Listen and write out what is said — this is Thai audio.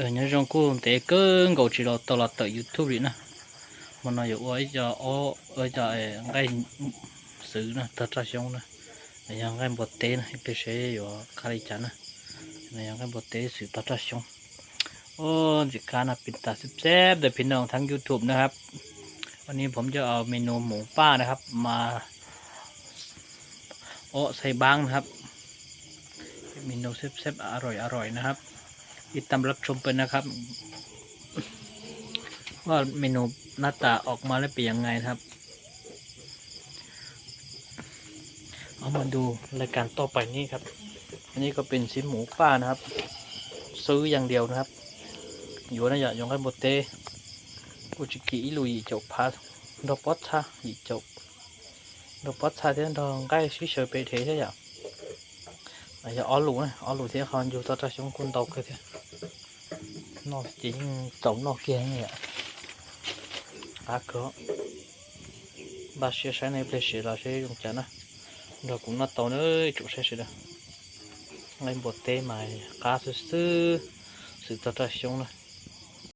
nhớ trong cô tế cơn cầu chỉ là tao là tự YouTube đi nè mà nóอยู่ấy cho ở cho ngay xử nè thật ra xong nè này ngay bột tế nè cái xe ở khai chắn nè này ngay bột tế xử thật ra xong ô chỉ cá làปิดตาแซ่บๆเดี๋ยวพี่น้องทั้ง YouTube นะครับวันนี้ผมจะเอาเมนูหมูป้านะครับมาใส่บ้างนะครับเมนูแซ่บๆอร่อยๆนะครับติดตามรับชมไปนะครับว่าเมนูหน้าตาออกมาแล้วเป็นยังไงครับเอามาดูรายการต่อไปนี้ครับอันนี้ก็เป็นชิ้นหมูป้านะครับซื้ออย่างเดียวนะครับอยู่นะอย่ายองให้หมดเตอุจิกิลุยจบพาดอกปัชชาอีจบดอกปัชชาที่นั่นทองใกล้ชิเฉยไปเทใช่ไหมอาจจะอ้อหลูนะอ้อหลูที่เขาอยู่ต่อจากช่วงคุณตกเลยนอกจริงtổng nọ kia này ạ có bà sẽ sáng nay phải sửa là sẽ dùng chả nè rồi cũng nó tàu nữa chủ sẽ sửa được ngay một tê mày cá sứ sự thật là xong rồi